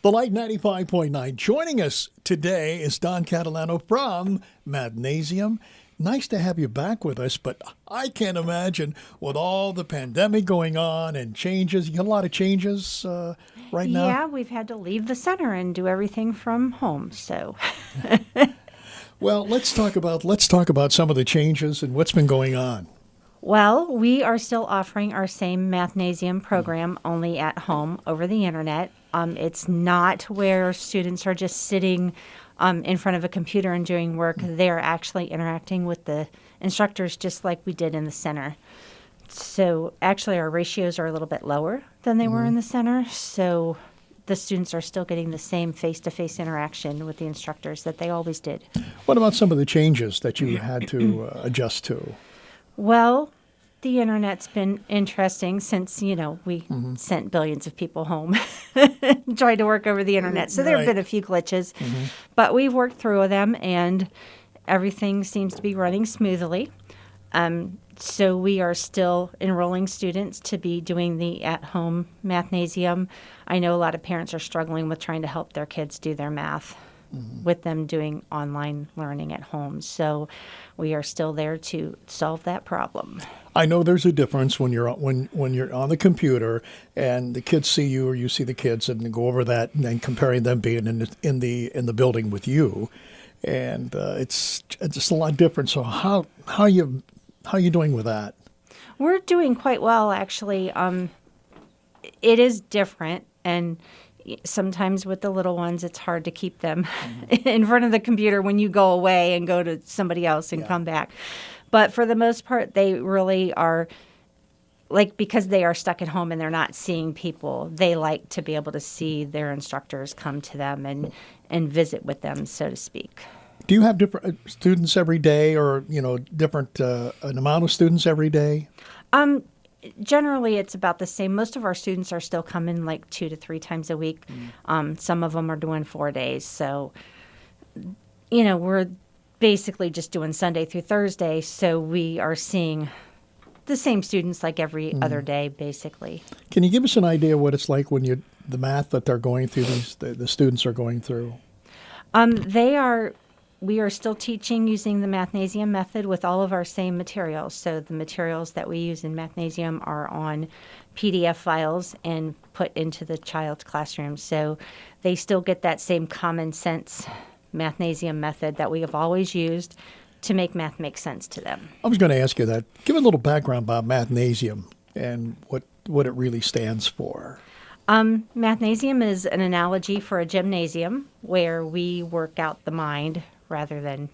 The Light 95.9. Joining us today is Don Catalano from Mathnasium. Nice to have you back with us, but I can't imagine with all the pandemic going on and changes. You got a lot of changes right now? Yeah, we've had to leave the center and do everything from home, so. Well, let's talk about some of the changes and what's been going on. Well, we are still offering our same Mathnasium program, only at home over the internet. It's not where students are just sitting in front of a computer and doing work. They're actually interacting with the instructors just like we did in the center. So actually our ratios are a little bit lower than they were in the center. So the students are still getting the same face-to-face interaction with the instructors that they always did. What about some of the changes that you had to adjust to? Well, the internet's been interesting since, we sent billions of people home, tried to work over the internet. So there have been a few glitches, but we've worked through them and everything seems to be running smoothly. So we are still enrolling students to be doing the at-home Mathnasium. I know a lot of parents are struggling with trying to help their kids do their math with them doing online learning at home. So we are still there to solve that problem. I know there's a difference when you're on the computer and the kids see you or you see the kids and go over that and then comparing them being in the building with you, and it's just a lot different. So how you doing with that? We're doing quite well, actually. It is different, and sometimes with the little ones, it's hard to keep them in front of the computer when you go away and go to somebody else and come back. But for the most part, they really are, because they are stuck at home and they're not seeing people, they like to be able to see their instructors come to them and visit with them, so to speak. Do you have different students every day or, different an amount of students every day? Generally, it's about the same. Most of our students are still coming 2 to 3 times a week. Some of them are doing 4 days. So, we're basically just doing Sunday through Thursday. So we are seeing the same students like every other day, basically. Can you give us an idea what it's like when the math that they're going through, the students are going through? We are still teaching using the Mathnasium method with all of our same materials. So the materials that we use in Mathnasium are on PDF files and put into the child's classroom. So they still get that same common sense Mathnasium method that we have always used to make math make sense to them. I was going to ask you that. Give a little background about Mathnasium and what it really stands for. Mathnasium is an analogy for a gymnasium where we work out the mind rather than,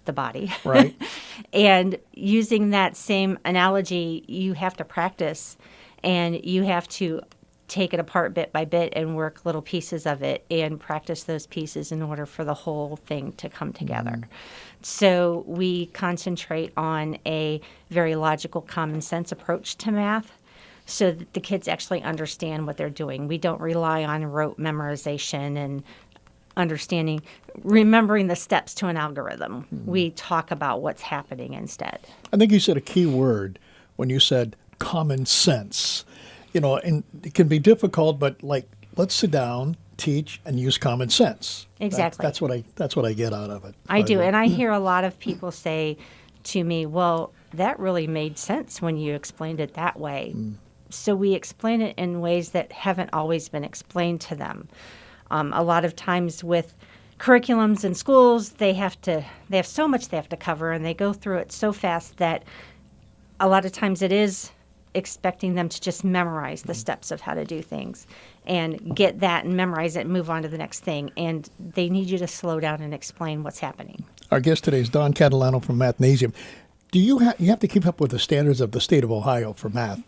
the body. Right. And using that same analogy, you have to practice and you have to take it apart bit by bit and work little pieces of it and practice those pieces in order for the whole thing to come together. So we concentrate on a very logical, common sense approach to math so that the kids actually understand what they're doing. We don't rely on rote memorization and remembering the steps to an algorithm. We talk about what's happening instead. I think you said a key word when you said common sense. And it can be difficult, but let's sit down, teach, and use common sense. Exactly. That's what I get out of it. I do, and I hear a lot of people say to me, well, that really made sense when you explained it that way. So we explain it in ways that haven't always been explained to them. A lot of times with curriculums in schools, they have so much they have to cover, and they go through it so fast that a lot of times it is expecting them to just memorize the steps of how to do things and get that and memorize it and move on to the next thing. And they need you to slow down and explain what's happening. Our guest today is Don Catalano from Mathnasium. Do you have to keep up with the standards of the state of Ohio for math?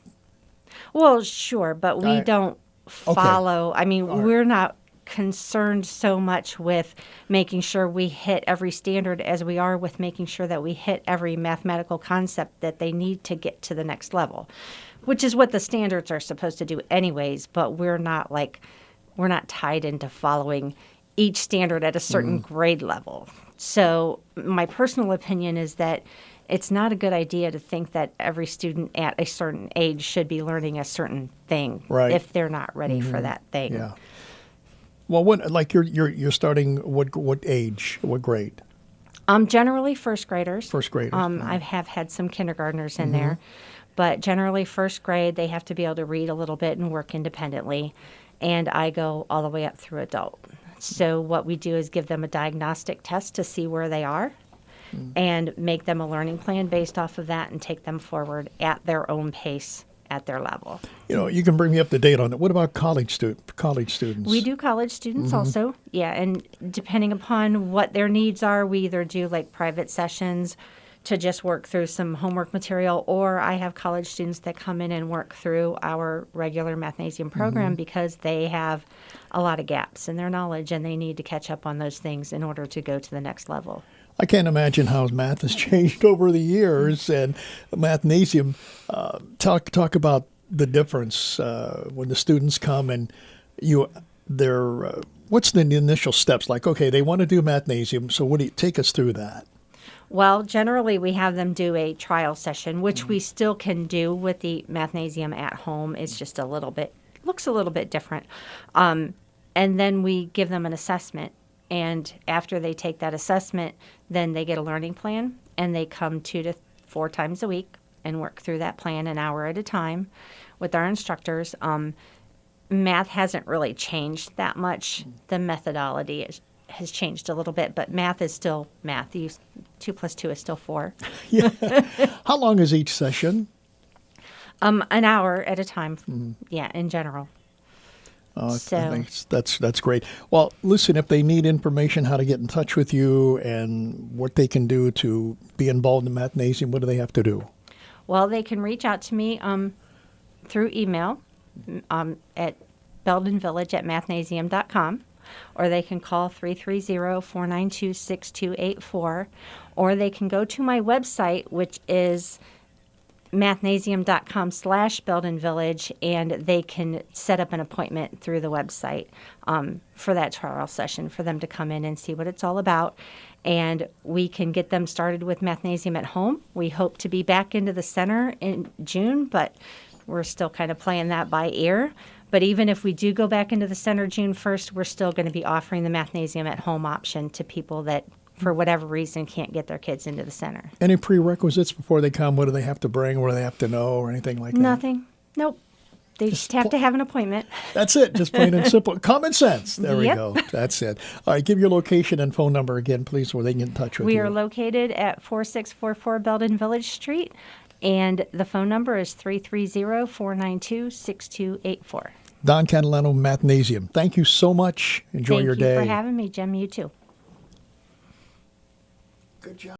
Well, sure, but we don't follow. Okay. I mean, we're not concerned so much with making sure we hit every standard as we are with making sure that we hit every mathematical concept that they need to get to the next level, which is what the standards are supposed to do anyways, but we're not tied into following each standard at a certain grade level. So my personal opinion is that it's not a good idea to think that every student at a certain age should be learning a certain thing if they're not ready for that thing. Yeah. Well, what like you're starting what age, what grade? Generally first graders. First graders. I have had some kindergartners in there, but generally first grade, they have to be able to read a little bit and work independently. And I go all the way up through adult. So what we do is give them a diagnostic test to see where they are and make them a learning plan based off of that and take them forward at their own pace at their level. You can bring me up to date on it. What about college students? We do college students also, yeah, and depending upon what their needs are, we either do like private sessions to just work through some homework material, or I have college students that come in and work through our regular Mathnasium program because they have a lot of gaps in their knowledge and they need to catch up on those things in order to go to the next level. I can't imagine how math has changed over the years. And Mathnasium, talk about the difference when the students come and what's the initial steps like? Okay, they want to do Mathnasium, so what do you take us through that? Well, generally we have them do a trial session, which we still can do with the Mathnasium at home. It's just looks a little bit different. And then we give them an assessment. And after they take that assessment, then they get a learning plan, and they come 2 to 4 times a week and work through that plan an hour at a time with our instructors. Math hasn't really changed that much. The methodology has changed a little bit, but math is still math. 2 plus 2 is still 4. Yeah. How long is each session? An hour at a time, yeah, in general. I think that's great. Well, listen, if they need information how to get in touch with you and what they can do to be involved in Mathnasium, what do they have to do? Well, they can reach out to me through email at beldenvillage@mathnasium.com, or they can call 330-492-6284, or they can go to my website, which is mathnasium.com/beldenvillage, and they can set up an appointment through the website for that trial session for them to come in and see what it's all about. And we can get them started with Mathnasium at home. We hope to be back into the center in June, but we're still kind of playing that by ear. But even if we do go back into the center June 1st, we're still going to be offering the Mathnasium at home option to people that, for whatever reason, can't get their kids into the center. Any prerequisites before they come? What do they have to bring? What do they have to know or anything like that? Nothing. Nope. They just have to have an appointment. That's it. Just plain and simple. Common sense. There we Yep. go. That's it. All right. Give your location and phone number again, please, where they can get in touch with you. We are located at 4644 Belden Village Street, and the phone number is 330-492-6284. Don Catalano, Mathnasium. Thank you so much. Enjoy your day. Thank you for having me, Jim. You too. Good job.